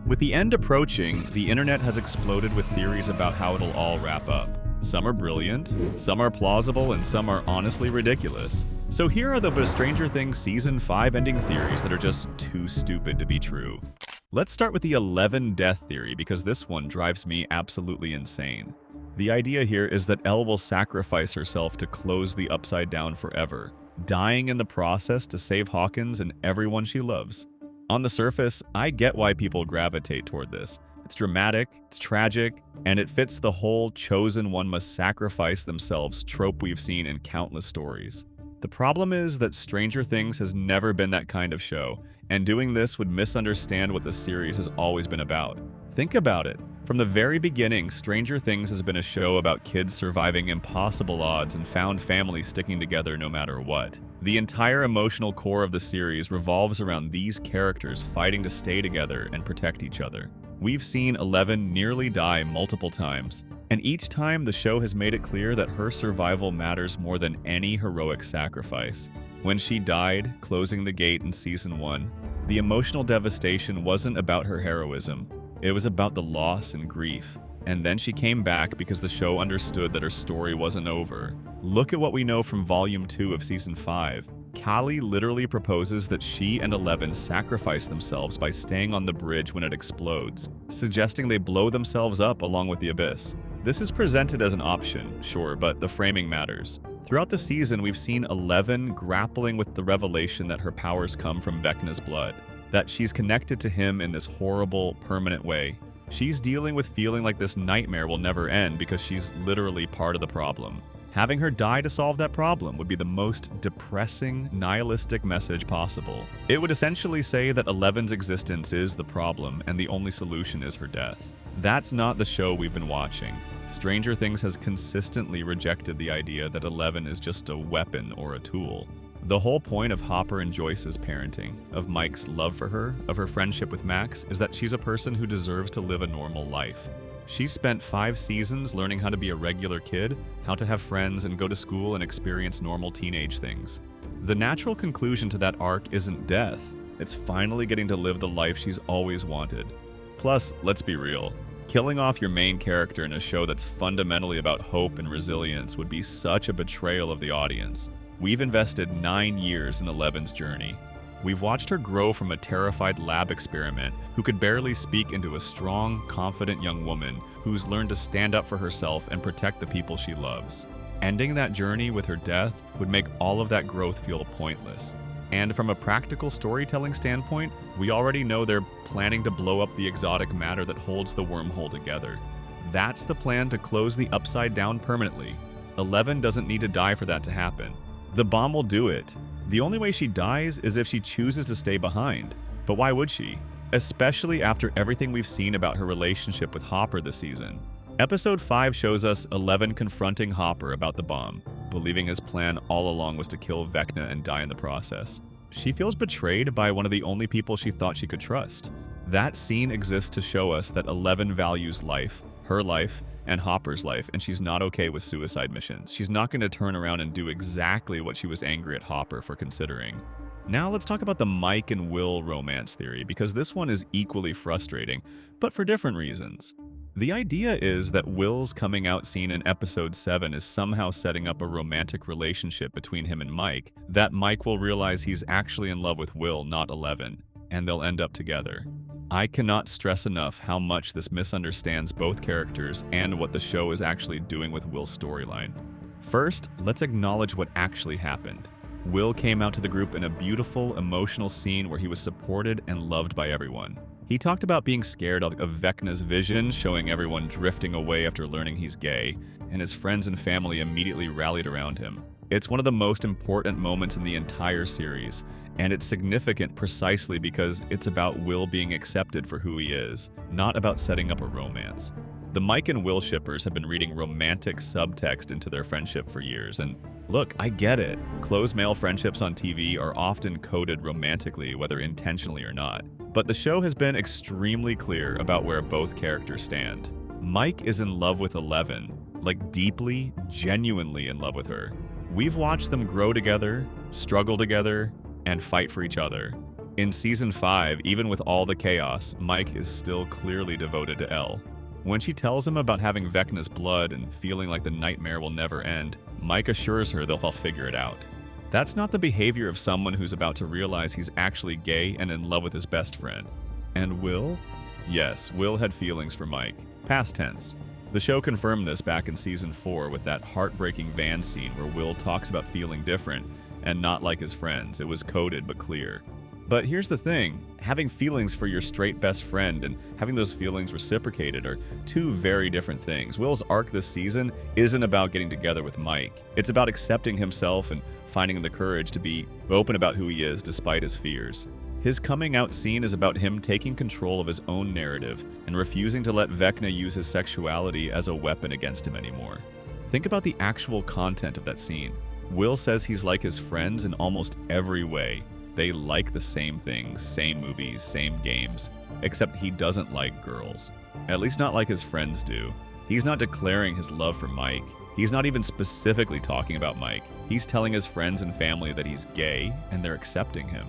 With the end approaching, the internet has exploded with theories about how it'll all wrap up. Some are brilliant, some are plausible, and some are honestly ridiculous. So here are the Stranger Things Season 5 ending theories that are just too stupid to be true. Let's start with the 11 death theory because this one drives me absolutely insane. The idea here is that Elle will sacrifice herself to close the Upside Down forever, dying in the process to save Hawkins and everyone she loves. On the surface, I get why people gravitate toward this. It's dramatic, it's tragic, and it fits the whole chosen one must sacrifice themselves trope we've seen in countless stories. The problem is that Stranger Things has never been that kind of show, and doing this would misunderstand what the series has always been about. Think about it. From the very beginning, Stranger Things has been a show about kids surviving impossible odds and found families sticking together no matter what. The entire emotional core of the series revolves around these characters fighting to stay together and protect each other. We've seen Eleven nearly die multiple times, and each time the show has made it clear that her survival matters more than any heroic sacrifice. When she died, closing the gate in Season 1, the emotional devastation wasn't about her heroism. It was about the loss and grief. And then she came back because the show understood that her story wasn't over. Look at what we know from Volume 2 of Season 5. Callie literally proposes that she and Eleven sacrifice themselves by staying on the bridge when it explodes, suggesting they blow themselves up along with the abyss. This is presented as an option, sure, but the framing matters. Throughout the season, we've seen Eleven grappling with the revelation that her powers come from Vecna's blood, that she's connected to him in this horrible, permanent way. She's dealing with feeling like this nightmare will never end because she's literally part of the problem. Having her die to solve that problem would be the most depressing, nihilistic message possible. It would essentially say that Eleven's existence is the problem and the only solution is her death. That's not the show we've been watching. Stranger Things has consistently rejected the idea that Eleven is just a weapon or a tool. The whole point of Hopper and Joyce's parenting, of Mike's love for her, of her friendship with Max, is that she's a person who deserves to live a normal life. She spent 5 seasons learning how to be a regular kid, how to have friends and go to school and experience normal teenage things. The natural conclusion to that arc isn't death. It's finally getting to live the life she's always wanted. Plus, let's be real. Killing off your main character in a show that's fundamentally about hope and resilience would be such a betrayal of the audience. We've invested 9 years in Eleven's journey. We've watched her grow from a terrified lab experiment who could barely speak into a strong, confident young woman who's learned to stand up for herself and protect the people she loves. Ending that journey with her death would make all of that growth feel pointless. And from a practical storytelling standpoint, we already know they're planning to blow up the exotic matter that holds the wormhole together. That's the plan to close the Upside Down permanently. Eleven doesn't need to die for that to happen. The bomb will do it. The only way she dies is if she chooses to stay behind. But why would she? Especially after everything we've seen about her relationship with Hopper this season. Episode 5 shows us Eleven confronting Hopper about the bomb, believing his plan all along was to kill Vecna and die in the process. She feels betrayed by one of the only people she thought she could trust. That scene exists to show us that Eleven values life, her life, and Hopper's life, and she's not okay with suicide missions. She's not going to turn around and do exactly what she was angry at Hopper for considering. Now let's talk about the Mike and Will romance theory, because this one is equally frustrating, but for different reasons. The idea is that Will's coming out scene in episode 7 is somehow setting up a romantic relationship between him and Mike, that Mike will realize he's actually in love with Will, not Eleven, and they'll end up together. I cannot stress enough how much this misunderstands both characters and what the show is actually doing with Will's storyline. First, let's acknowledge what actually happened. Will came out to the group in a beautiful, emotional scene where he was supported and loved by everyone. He talked about being scared of Vecna's vision, showing everyone drifting away after learning he's gay, and his friends and family immediately rallied around him. It's one of the most important moments in the entire series, and it's significant precisely because it's about Will being accepted for who he is, not about setting up a romance. The Mike and Will shippers have been reading romantic subtext into their friendship for years, and look, I get it. Close male friendships on TV are often coded romantically, whether intentionally or not. But the show has been extremely clear about where both characters stand. Mike is in love with Eleven, like deeply, genuinely in love with her. We've watched them grow together, struggle together, and fight for each other. In Season 5, even with all the chaos, Mike is still clearly devoted to Elle. When she tells him about having Vecna's blood and feeling like the nightmare will never end, Mike assures her they'll figure it out. That's not the behavior of someone who's about to realize he's actually gay and in love with his best friend. And Will? Yes, Will had feelings for Mike. Past tense. The show confirmed this back in Season 4 with that heartbreaking van scene where Will talks about feeling different and not like his friends. It was coded but clear. But here's the thing, having feelings for your straight best friend and having those feelings reciprocated are two very different things. Will's arc this season isn't about getting together with Mike. It's about accepting himself and finding the courage to be open about who he is despite his fears. His coming out scene is about him taking control of his own narrative and refusing to let Vecna use his sexuality as a weapon against him anymore. Think about the actual content of that scene. Will says he's like his friends in almost every way. They like the same things, same movies, same games, except he doesn't like girls. At least not like his friends do. He's not declaring his love for Mike. He's not even specifically talking about Mike. He's telling his friends and family that he's gay, and they're accepting him.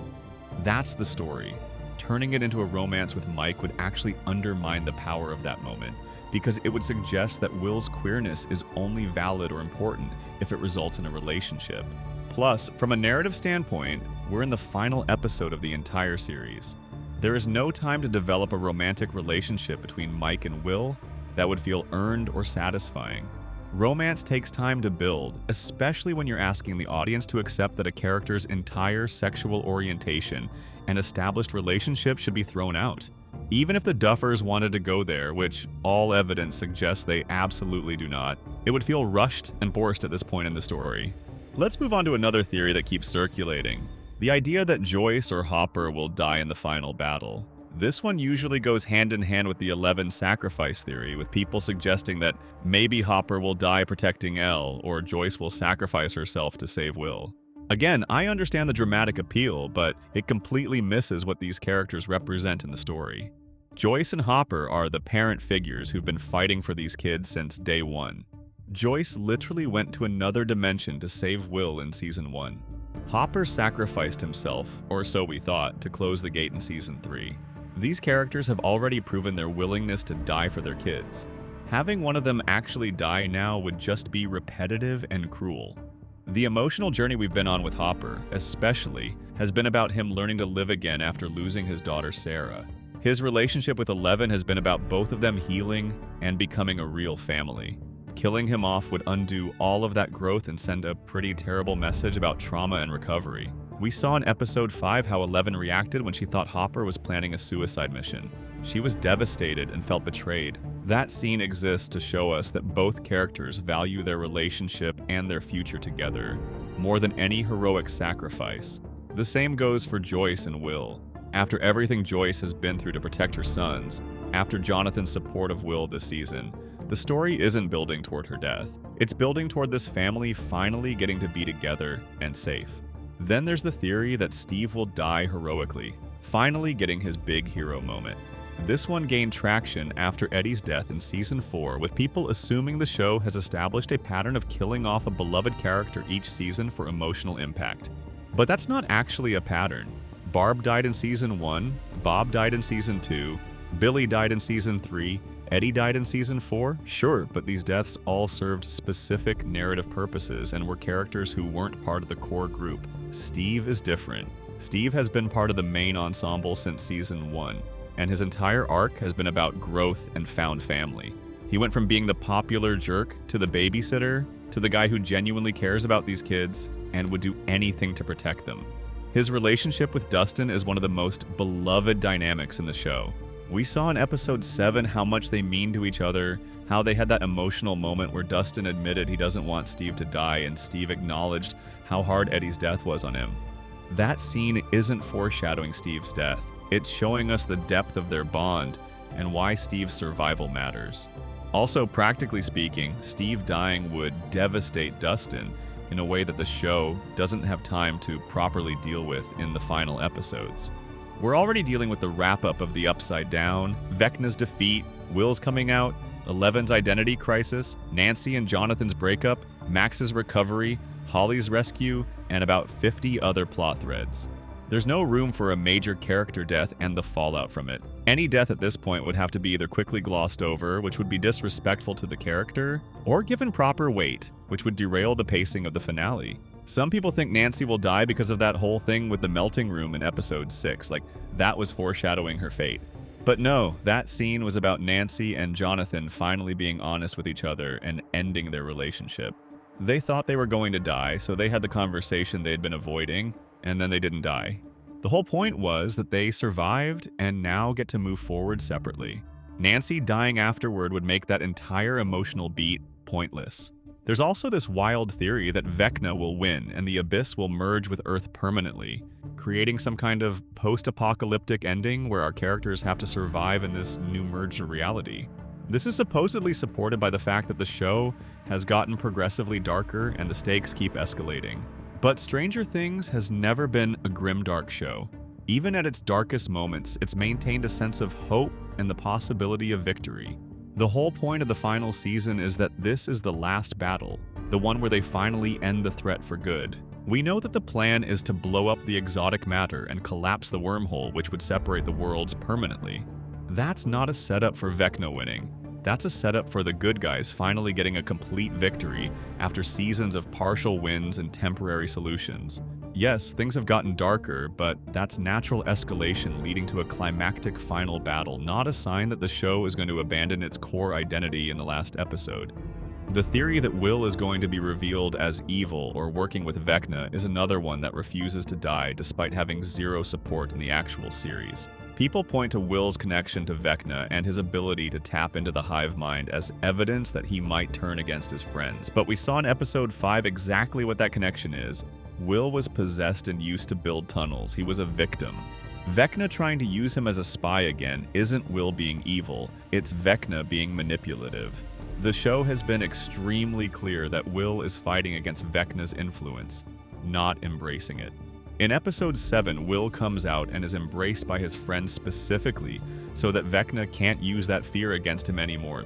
That's the story. Turning it into a romance with Mike would actually undermine the power of that moment, because it would suggest that Will's queerness is only valid or important if it results in a relationship. Plus, from a narrative standpoint, we're in the final episode of the entire series. There is no time to develop a romantic relationship between Mike and Will that would feel earned or satisfying. Romance takes time to build, especially when you're asking the audience to accept that a character's entire sexual orientation and established relationship should be thrown out. Even if the Duffers wanted to go there, which all evidence suggests they absolutely do not, it would feel rushed and forced at this point in the story. Let's move on to another theory that keeps circulating. The idea that Joyce or Hopper will die in the final battle. This one usually goes hand in hand with the 11 sacrifice theory, with people suggesting that maybe Hopper will die protecting Elle, or Joyce will sacrifice herself to save Will. Again, I understand the dramatic appeal, but it completely misses what these characters represent in the story. Joyce and Hopper are the parent figures who've been fighting for these kids since day one. Joyce literally went to another dimension to save Will in Season 1. Hopper sacrificed himself, or so we thought, to close the gate in Season 3. These characters have already proven their willingness to die for their kids. Having one of them actually die now would just be repetitive and cruel. The emotional journey we've been on with Hopper, especially, has been about him learning to live again after losing his daughter Sarah. His relationship with Eleven has been about both of them healing and becoming a real family. Killing him off would undo all of that growth and send a pretty terrible message about trauma and recovery. We saw in Episode 5 how Eleven reacted when she thought Hopper was planning a suicide mission. She was devastated and felt betrayed. That scene exists to show us that both characters value their relationship and their future together, more than any heroic sacrifice. The same goes for Joyce and Will. After everything Joyce has been through to protect her sons, after Jonathan's support of Will this season, the story isn't building toward her death. It's building toward this family finally getting to be together and safe. Then there's the theory that Steve will die heroically, finally getting his big hero moment. This one gained traction after Eddie's death in Season 4, with people assuming the show has established a pattern of killing off a beloved character each season for emotional impact. But that's not actually a pattern. Barb died in Season 1, Bob died in Season 2, Billy died in Season 3, Eddie died in Season 4? Sure, but these deaths all served specific narrative purposes and were characters who weren't part of the core group. Steve is different. Steve has been part of the main ensemble since Season 1, and his entire arc has been about growth and found family. He went from being the popular jerk to the babysitter to the guy who genuinely cares about these kids and would do anything to protect them. His relationship with Dustin is one of the most beloved dynamics in the show. We saw in Episode 7 how much they mean to each other, how they had that emotional moment where Dustin admitted he doesn't want Steve to die and Steve acknowledged how hard Eddie's death was on him. That scene isn't foreshadowing Steve's death. It's showing us the depth of their bond and why Steve's survival matters. Also, practically speaking, Steve dying would devastate Dustin in a way that the show doesn't have time to properly deal with in the final episodes. We're already dealing with the wrap-up of the Upside Down, Vecna's defeat, Will's coming out, Eleven's identity crisis, Nancy and Jonathan's breakup, Max's recovery, Holly's rescue, and about 50 other plot threads. There's no room for a major character death and the fallout from it. Any death at this point would have to be either quickly glossed over, which would be disrespectful to the character, or given proper weight, which would derail the pacing of the finale. Some people think Nancy will die because of that whole thing with the melting room in episode 6, like that was foreshadowing her fate. But no, that scene was about Nancy and Jonathan finally being honest with each other and ending their relationship. They thought they were going to die, so they had the conversation they had been avoiding, and then they didn't die. The whole point was that they survived and now get to move forward separately. Nancy dying afterward would make that entire emotional beat pointless. There's also this wild theory that Vecna will win and the Abyss will merge with Earth permanently, creating some kind of post-apocalyptic ending where our characters have to survive in this new merged reality. This is supposedly supported by the fact that the show has gotten progressively darker and the stakes keep escalating. But Stranger Things has never been a grimdark show. Even at its darkest moments, it's maintained a sense of hope and the possibility of victory. The whole point of the final season is that this is the last battle, the one where they finally end the threat for good. We know that the plan is to blow up the exotic matter and collapse the wormhole, which would separate the worlds permanently. That's not a setup for Vecna winning. That's a setup for the good guys finally getting a complete victory after seasons of partial wins and temporary solutions. Yes, things have gotten darker, but that's natural escalation leading to a climactic final battle, not a sign that the show is going to abandon its core identity in the last episode. The theory that Will is going to be revealed as evil or working with Vecna is another one that refuses to die despite having zero support in the actual series. People point to Will's connection to Vecna and his ability to tap into the hive mind as evidence that he might turn against his friends, but we saw in episode 5 exactly what that connection is. Will was possessed and used to build tunnels. He was a victim. Vecna trying to use him as a spy again isn't Will being evil, it's Vecna being manipulative. The show has been extremely clear that Will is fighting against Vecna's influence, not embracing it. In episode 7, Will comes out and is embraced by his friends specifically so that Vecna can't use that fear against him anymore.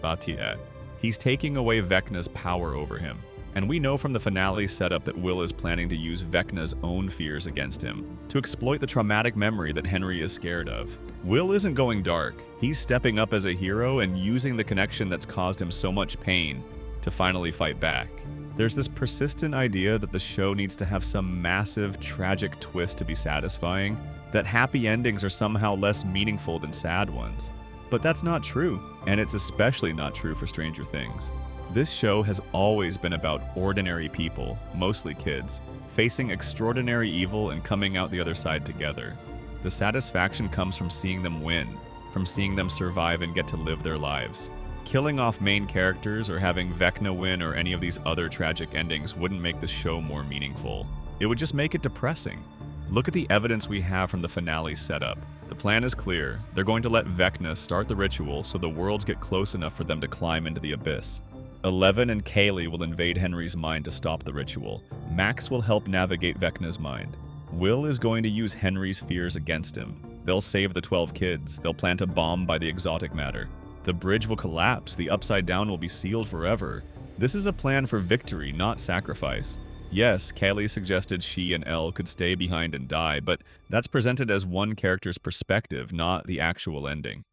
He's taking away Vecna's power over him. And we know from the finale setup that Will is planning to use Vecna's own fears against him, to exploit the traumatic memory that Henry is scared of. Will isn't going dark. He's stepping up as a hero and using the connection that's caused him so much pain to finally fight back. There's this persistent idea that the show needs to have some massive, tragic twist to be satisfying, that happy endings are somehow less meaningful than sad ones. But that's not true, and it's especially not true for Stranger Things. This show has always been about ordinary people, mostly kids, facing extraordinary evil and coming out the other side together. The satisfaction comes from seeing them win, from seeing them survive and get to live their lives. Killing off main characters or having Vecna win or any of these other tragic endings wouldn't make the show more meaningful. It would just make it depressing. Look at the evidence we have from the finale setup. The plan is clear. They're going to let Vecna start the ritual so the worlds get close enough for them to climb into the abyss. Eleven and Kaylee will invade Henry's mind to stop the ritual. Max will help navigate Vecna's mind. Will is going to use Henry's fears against him. They'll save the 12 kids. They'll plant a bomb by the exotic matter. The bridge will collapse. The Upside Down will be sealed forever. This is a plan for victory, not sacrifice. Yes, Kaylee suggested she and Elle could stay behind and die, but that's presented as one character's perspective, not the actual ending.